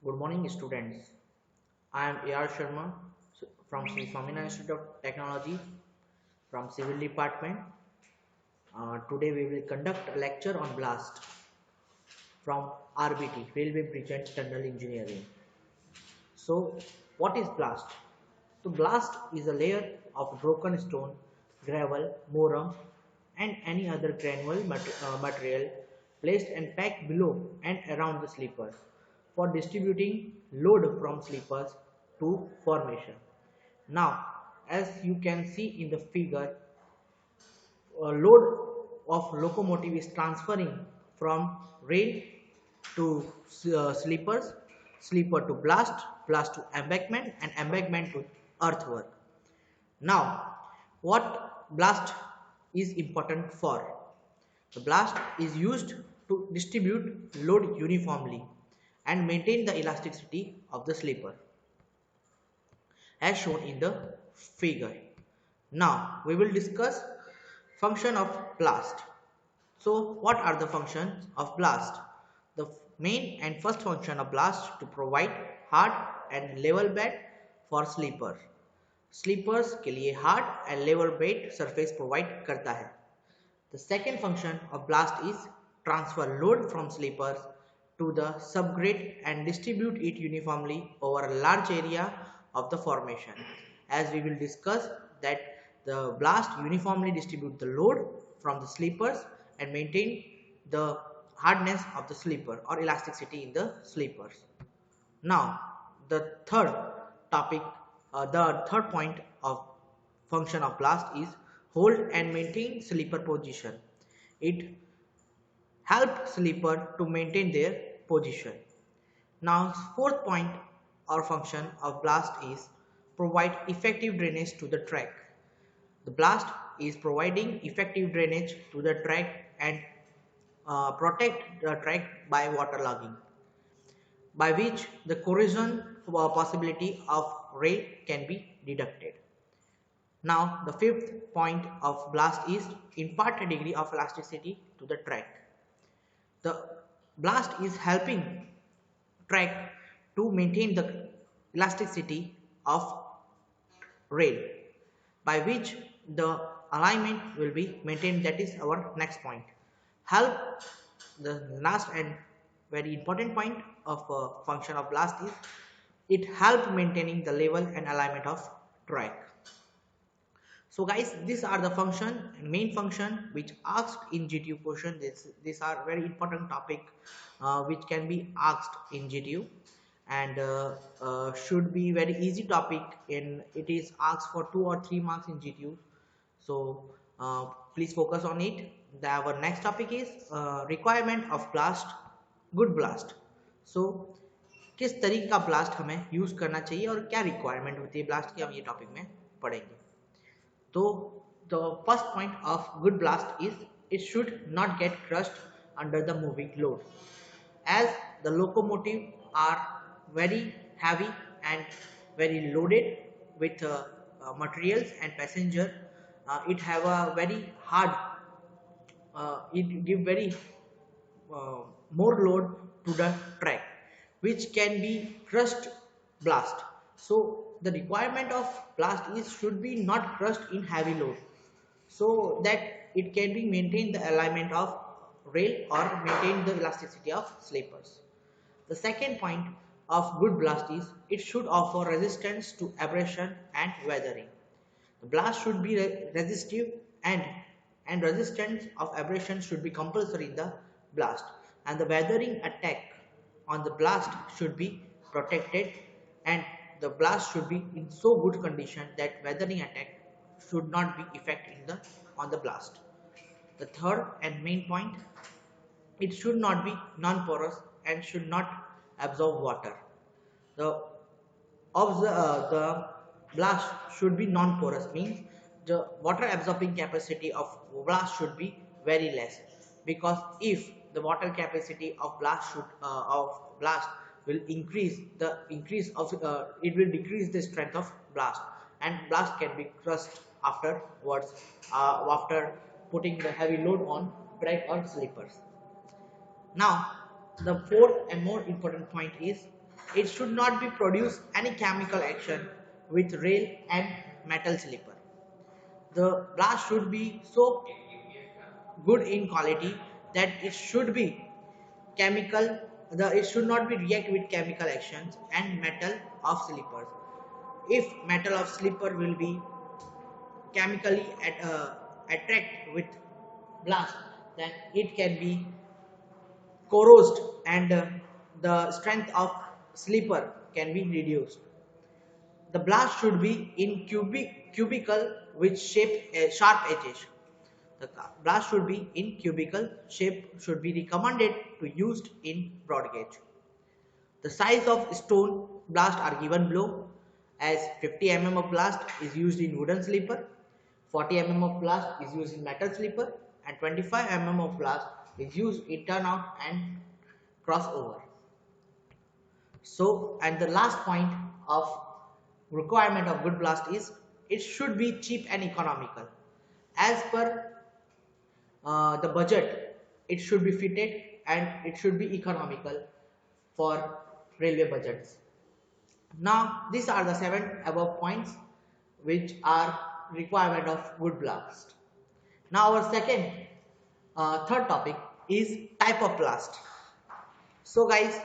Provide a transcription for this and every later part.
Good morning, students. I am A.R. Sharma from Sri Swaminarayan Institute of Technology from Civil Department. Today we will conduct a lecture on blast from RBT, Railway Bridge and Tunnel Engineering. So, what is blast? So, blast is a layer of broken stone, gravel, moram, and any other granular material placed and packed below and around the sleepers for distributing load from sleepers to formation. Now, as you can see in the figure, load of locomotive is transferring from rail to sleepers, sleeper to blast, blast to embankment, and embankment to earthwork. Now, what blast is important for? The blast is used to distribute load uniformly and maintain the elasticity of the sleeper as shown in the figure. Now we will discuss function of blast. So what are the functions of blast? The main and first function of blast to provide hard and level bed for sleeper. Sleepers के लिए hard and level bed surface provide करता है. The second function of blast is transfer load from sleepers to the subgrade and distribute it uniformly over a large area of the formation. As we will discuss that the blast uniformly distribute the load from the sleepers and maintain the hardness of the sleeper or elasticity in the sleepers. Now the third topic, the third point of function of blast is hold and maintain sleeper position. It helps sleeper to maintain their position. Now fourth point or function of blast is provide effective drainage to the track. The blast is providing effective drainage to the track and protect the track by waterlogging, by which the corrosion possibility of rail can be deducted. Now the fifth point of blast is impart a degree of elasticity to the track. The blast is helping track to maintain the elasticity of rail, by which the alignment will be maintained. That is our next point. Help, the last and very important point of function of blast is it helps maintaining the level and alignment of track. So guys, these are the main function which asked in GTU question. These are very important topic which can be asked in GTU and should be very easy topic. In it is asked for 2 or 3 marks in GTU. So please focus on it. Our next topic is requirement of blast, good blast. So किस तरीके का blast हमें use करना चाहिए और क्या requirement होती है blast की, हम ये topic में पढ़ेंगे. So the first point of good blast is it should not get crushed under the moving load. As the locomotive are very heavy and very loaded with materials and passenger, it have a very hard, it give very more load to the track, which can be crushed blast. So the requirement of blast is should be not crushed in heavy load, so that it can be maintain the alignment of rail or maintain the elasticity of sleepers. The second point of good blast is it should offer resistance to abrasion and weathering. The blast should be resistive and resistance of abrasion should be compulsory in the blast, and the weathering attack on the blast should be protected, and the blast should be in so good condition that weathering attack should not be effect in the on the blast. The third and main point, it should not be non-porous and should not absorb water. The the blast should be non-porous, means the water absorbing capacity of blast should be very less, because if the water capacity of blast will increase, the increase of it will decrease the strength of blast, and blast can be crushed afterwards after putting the heavy load on track or sleepers. Now the fourth and more important point is it should not be produce any chemical action with rail and metal slipper. The blast should be so good in quality that it should be chemical it should not be react with chemical actions and metal of slippers. If metal of slipper will be chemically attract with blast, then it can be corrosed and the strength of slipper can be reduced. The blast should be in cubical with sharp edges. The blast should be in cubical shape should be recommended to used in broad gauge. The size of stone blast are given below as 50 mm of blast is used in wooden slipper, 40 mm of blast is used in metal slipper, and 25 mm of blast is used in turnout and crossover. So, and the last point of requirement of good blast is it should be cheap and economical. As per the budget, it should be fitted and it should be economical for railway budgets. Now, these are the 7 above points which are requirement of good blast. Now, our third topic is type of blast. So, guys,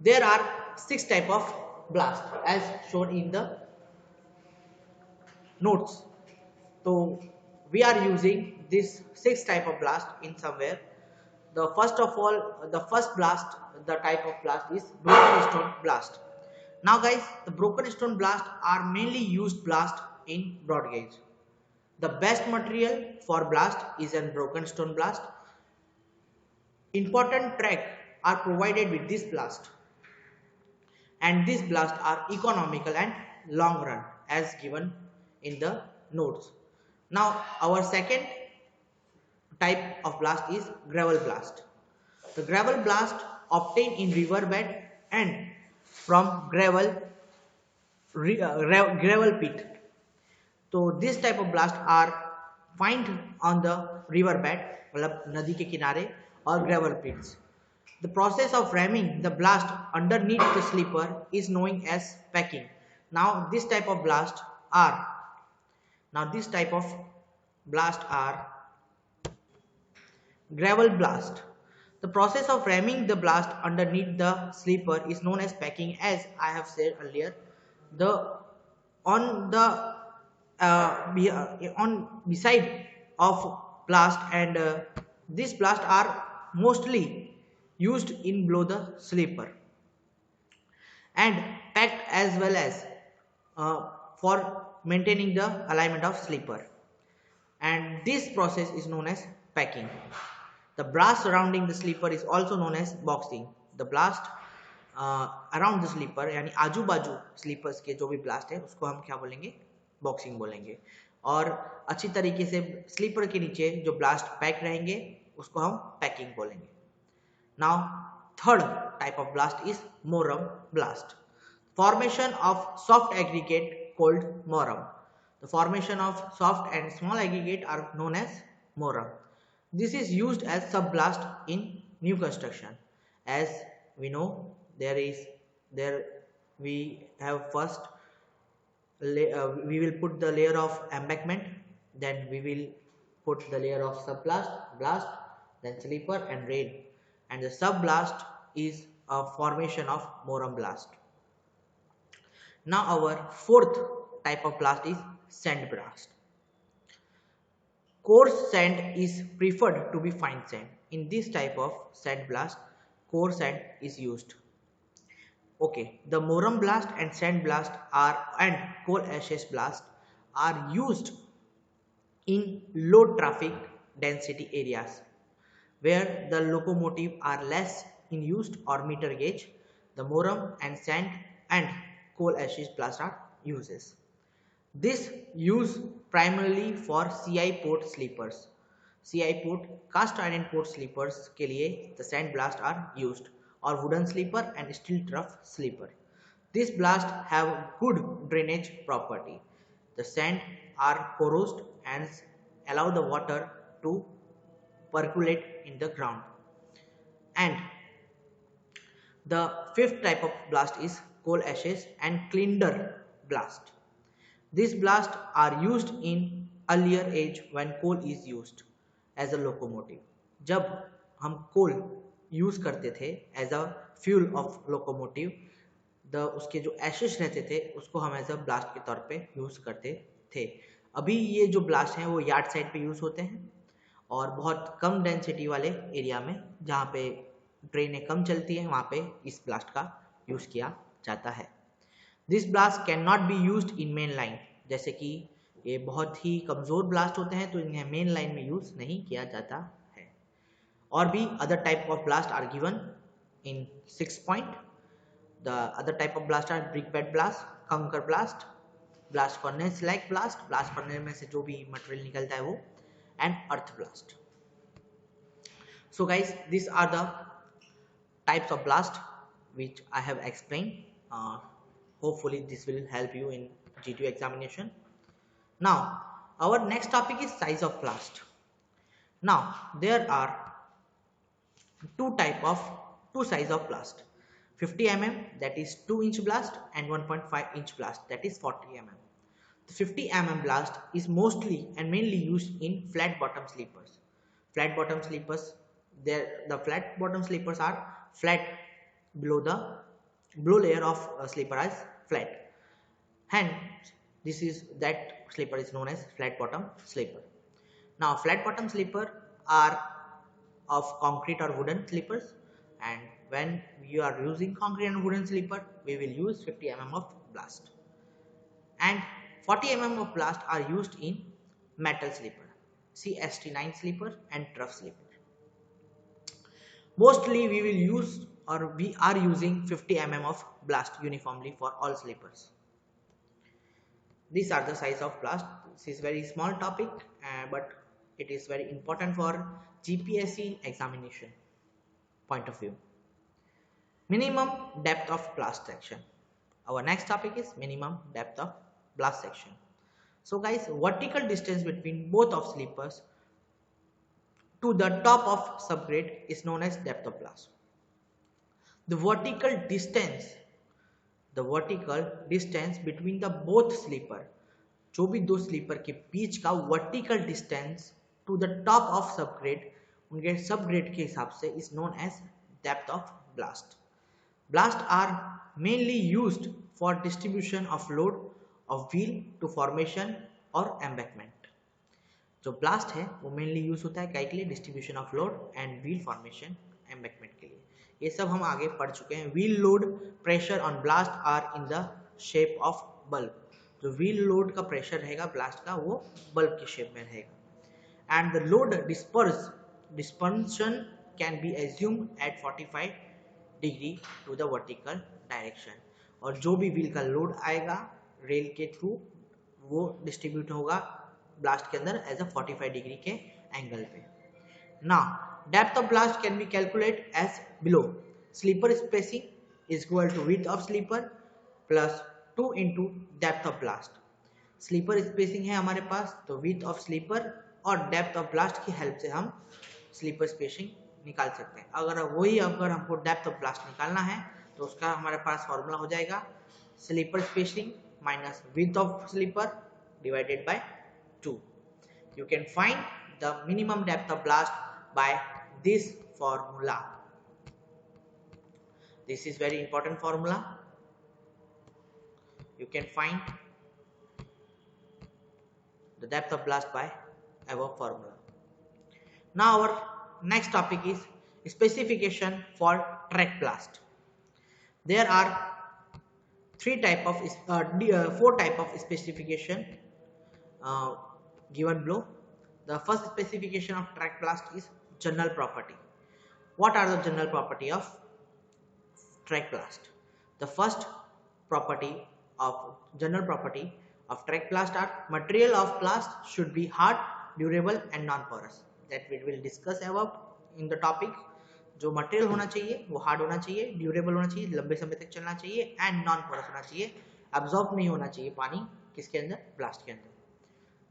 there are 6 type of blast as shown in the notes. So we are using this 6 type of blast in somewhere. The first of all, the first blast, the type of blast is broken stone blast. Now guys, the broken stone blast are mainly used blast in broad gauge. The best material for blast is a broken stone blast. Important track are provided with this blast, and these blasts are economical and long run as given in the notes. Now our second type of blast is gravel blast. The gravel blast obtained in river bed and from gravel pit. So this type of blast are find on the river bed, मतलब नदी के किनारे और gravel pits. The process of ramming the blast underneath the slipper is known as packing. Now this type of blast are gravel blast. The process of ramming the blast underneath the slipper is known as packing. As I have said earlier, on beside of blast and these blast are mostly used in below the slipper and packed as well as for maintaining the alignment of slipper, and this process is known as packing. The blast surrounding the slipper is also known as boxing. The blast around the sleeper यानी आजू बाजू slippers के जो भी blast है उसको हम क्या बोलेंगे, बॉक्सिंग बोलेंगे. और अच्छी तरीके से स्लीपर के नीचे जो ब्लास्ट पैक रहेंगे उसको हम पैकिंग बोलेंगे. Now third type of blast is moram blast. Formation of soft aggregate called moram. The formation of soft and small aggregate are known as moram. This is used as sub-blast in new construction. As we know, we have first we will put the layer of embankment, then we will put the layer of sub-blast, blast, then sleeper and rail, and the sub-blast is a formation of moram blast. Now our fourth type of blast is sand blast. Coarse sand is preferred to be fine sand. In this type of sand blast, coarse sand is used. Okay, the moram blast and sand blast and coal ashes blast are used in low traffic density areas where the locomotive are less in used or meter gauge. The moram and sand and coal ashes blast are uses. This use primarily for CI port sleepers. CI port cast iron port sleepers के लिए the sand blast are used, or wooden sleeper and steel trough sleeper. This blast have good drainage property. The sand are porous and allow the water to percolate in the ground, and The fifth type of blast is coal ashes and cinder blast. These blasts are used in earlier age when coal is used as a locomotive. जब हम कोल use करते थे as a fuel of locomotive, the उसके जो ashes रहते थे उसको हम एज अ ब्लास्ट के तौर पे यूज करते थे. अभी ये जो ब्लास्ट हैं वो यार्ड साइड पे यूज होते हैं और बहुत कम डेंसिटी वाले एरिया में जहाँ पे ट्रेनें कम चलती हैं वहाँ पे इस ब्लास्ट का यूज किया जाता है. This blast can not be used in main line. जैसे कि ये बहुत ही कमजोर ब्लास्ट होते हैं तो इन्हें मेन लाइन में यूज नहीं किया जाता है. और भी other type of blast are given in 6 point. The other type of blast are brick bed blast, kankar blast, blast furnace like blast, blast furnace में से जो भी मटेरियल निकलता है वो, and earth blast. So guys, these are the types of blast which I have explained. Hopefully this will help you in G2 examination. Now our next topic is size of blast. Now there are two size of blast: 50 mm, that is 2-inch blast, and 1.5-inch blast, that is 40 mm. The 50 mm blast is mostly and mainly used in flat bottom sleepers. Flat bottom sleepers, the flat bottom sleepers are flat below the below layer of sleeper as flat. Hence, that sleeper is known as flat bottom sleeper. Now, flat bottom sleeper are of concrete or wooden sleepers, and when you are using concrete and wooden sleeper, we will use 50 mm of blast. And 40 mm of blast are used in metal sleeper, CST9 sleeper and trough sleeper. Mostly we will use, or we are using 50 mm of blast uniformly for all sleepers. These are the size of blast. This is very small topic, but it is very important for GPSC examination point of view. Minimum depth of blast section. Our next topic is minimum depth of blast section. So guys, vertical distance between both of sleepers to the top of subgrade is known as depth of blast. The vertical distance between the both sleeper, जो भी दो sleeper के बीच का vertical distance to the top of subgrade, उनके subgrade के हिसाब से is known as depth of ballast. Ballast are mainly used for distribution of load of wheel to formation और एम्बैकमेंट. जो ब्लास्ट है वो मेनली यूज होता है काय के लिए? Distribution of load and wheel formation, embankment के लिए. ये सब हम आगे पढ़ चुके हैं. Wheel load pressure on ballast are in the shape of bulb. जो व्हील लोड का प्रेशर रहेगा ब्लास्ट का वो बल्ब के शेप में रहेगा. And the load dispersion can be assumed at 45 degree to the vertical direction. और जो भी व्हील का लोड आएगा रेल के थ्रू वो डिस्ट्रीब्यूट होगा ब्लास्ट के अंदर एज अ 45 डिग्री के एंगल पे. Now depth of ballast can be calculate as below. Sleeper spacing is equal to width of sleeper plus 2 into depth of ballast. Sleeper spacing है हमारे पास, तो विड्थ ऑफ स्लीपर और depth of ballast की help से हम sleeper spacing निकाल सकते हैं. अगर हमको डेप्थ ऑफ ब्लास्ट निकालना है तो उसका हमारे पास फॉर्मूला हो जाएगा sleeper spacing minus width of sleeper divided by 2. You can find the minimum depth of blast by this formula. This is very important formula. You can find the depth of blast by above formula. Now our next topic is specification for track blast. There are 4 type of specification given below. The first specification of track blast is general property. What are the general property of track blast? The first general property of track blast are material of blast should be hard, durable and non-porous. That we will discuss above in the topic. जो material होना चाहिए वो hard होना चाहिए, durable होना चाहिए, लंबे समय तक चलना चाहिए एंड नॉन पोरस होना चाहिए. एब्जॉर्ब नहीं होना चाहिए पानी किसके अंदर? ब्लास्ट के अंदर.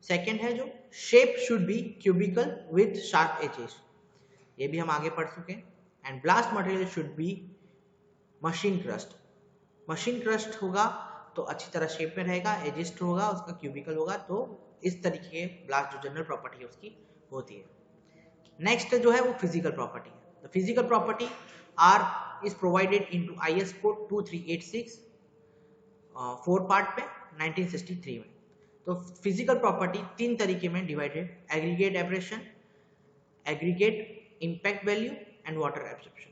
सेकेंड है जो shape should be cubical with sharp edges. ये भी हम आगे पढ़ चुके हैं. And ballast material should be machine crushed. Machine crushed होगा तो अच्छी तरह शेप में रहेगा, एजिस्ट होगा, उसका क्यूबिकल होगा, तो इस तरीके के ब्लास्ट जो जनरल प्रॉपर्टी है उसकी होती है। नेक्स्ट जो है वो फिजिकल प्रॉपर्टी है। Physical property are is provided into IS code 2386 4 part में 1963 में। तो फिजिकल प्रॉपर्टी 3 तरीके में divided, aggregate abrasion, aggregate impact value and water absorption.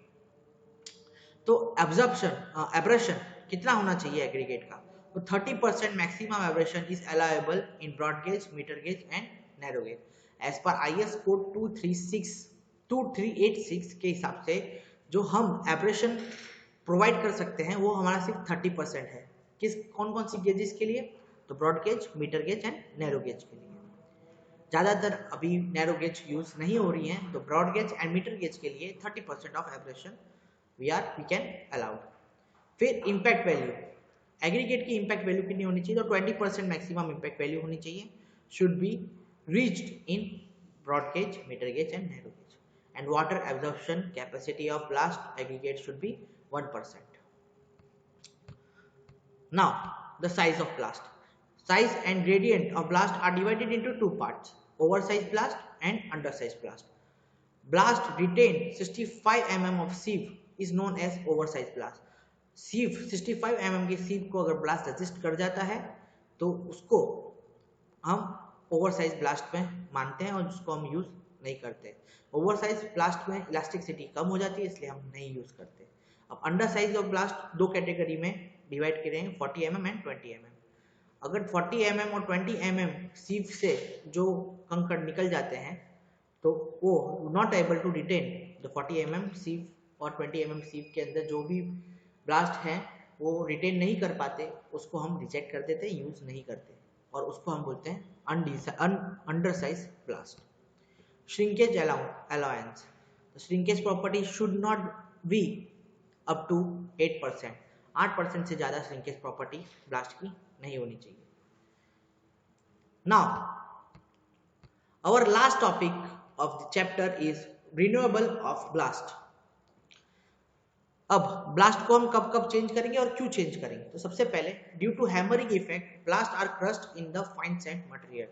तो एब्रेशन कितना होना चाहिए एग्रीगेट का? तो 30% maximum abrasion is allowable in broad gauge, metre gauge and narrow gauge as per IS code 2386 के हिसाब से। जो हम एब्रेशन प्रोवाइड कर सकते हैं वो हमारा सिर्फ 30% है। कौन कौन सी गेजेस के लिए? तो broad gauge, metre gauge and narrow gauge के लिए। ज़्यादातर अभी नैरो गेज यूज नहीं हो रही हैं, तो broad gauge and metre gauge के लिए 30% of abrasion we can allowed. फिर इम्पैक्ट वैल्यू, एग्रीगेट की इम्पैक्ट वैल्यू कितनी होनी चाहिए? तो 20% मैक्सिमम इम्पैक्ट वैल्यू होनी चाहिए, should be reached in broad gauge, metre gauge and narrow gauge. And water absorption capacity of ballast aggregate should be 1%. Now the size of blast. Size and gradient of blast are divided into two parts: oversized blast and undersized blast. Blast retain 65 mm of sieve is known as oversized blast. sieve 65 mm के sieve को अगर blast resist कर जाता है तो उसको हम oversize blast में मानते हैं और उसको हम यूज नहीं करते। ओवरसाइज ब्लास्ट में इलास्टिसिटी कम हो जाती है, इसलिए हम नहीं यूज करते। अब अंडरसाइज ऑफ ब्लास्ट दो कैटेगरी में डिवाइड करें, 40 mm एंड 20 mm। अगर 40 mm और 20 mm सीव से जो कंकड़ निकल जाते हैं तो वो not able to retain the 40 mm sieve और 20 mm सीव के अंदर जो भी ब्लास्ट है वो रिटेन नहीं कर पाते, उसको हम रिजेक्ट कर देते, यूज नहीं करते, और उसको हम बोलते हैं undersize ballast. Shrinkage allowance, shrinkage property should not be up to 8%। 8% से ज्यादा श्रिंकेज प्रॉपर्टी ब्लास्ट की नहीं होनी चाहिए। Now our last topic of the chapter is renewable of ballast. अब ब्लास्ट को हम कब कब चेंज करेंगे और क्यों चेंज करेंगे? तो सबसे पहले, due to hammering effect ballast are crushed in the fine sand material.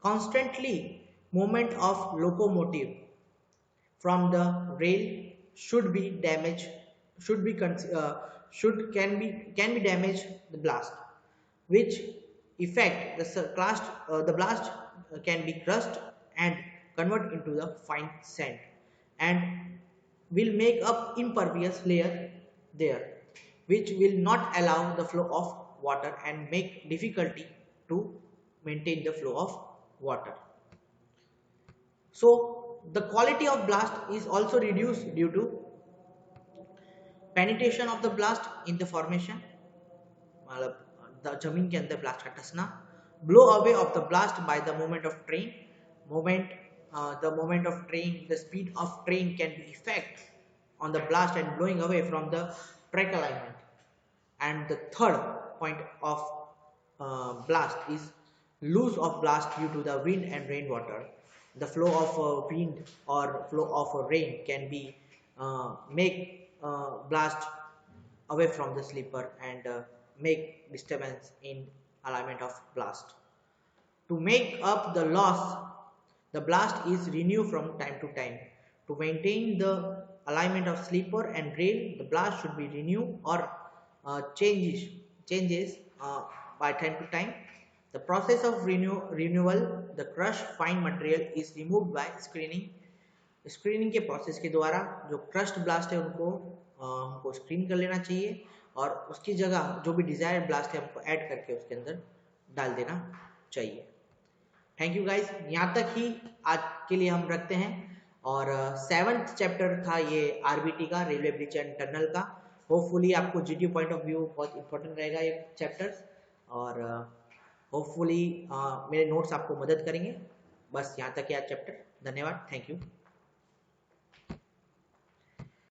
Constantly movement of locomotive from the rail should be damaged, can be damaged the blast, which effect the blast can be crushed and convert into the fine sand and will make up impervious layer there, which will not allow the flow of water and make difficulty to maintain the flow of water. So the quality of blast is also reduced due to penetration of the blast in the formation, मतलब जमीन के अंदर blast का धंसना, blow away of the blast by the movement of train, the speed of train can be effect on the blast and blowing away from the track alignment. And the third point of blast is loss of blast due to the wind and rainwater. The flow of wind or flow of rain can be make blast away from the sleeper and make disturbance in alignment of blast. To make up the loss, the blast is renewed from time to time. To maintain the alignment of sleeper and rail, the blast should be renewed or changes by time to time. The process of renewal, the crushed fine material is removed by screening. Screening के process के द्वारा जो crust blast है उनको हमको screen कर लेना चाहिए और उसकी जगह जो भी डिजायर्ड ब्लास्ट है हमको ऐड करके उसके अंदर डाल देना चाहिए। थैंक यू गाइस, यहाँ तक ही आज के लिए हम रखते हैं। और 7th चैप्टर था ये आरबीटी का, रेलवे ब्रिज एंड टनल का। होपफुली आपको जीटीयू पॉइंट ऑफ व्यू बहुत इंपॉर्टेंट रहेगा ये चैप्टर्स, और होपफुली मेरे नोट्स आपको मदद करेंगे। बस यहाँ तक है आज चैप्टर। धन्यवाद, थैंक यू।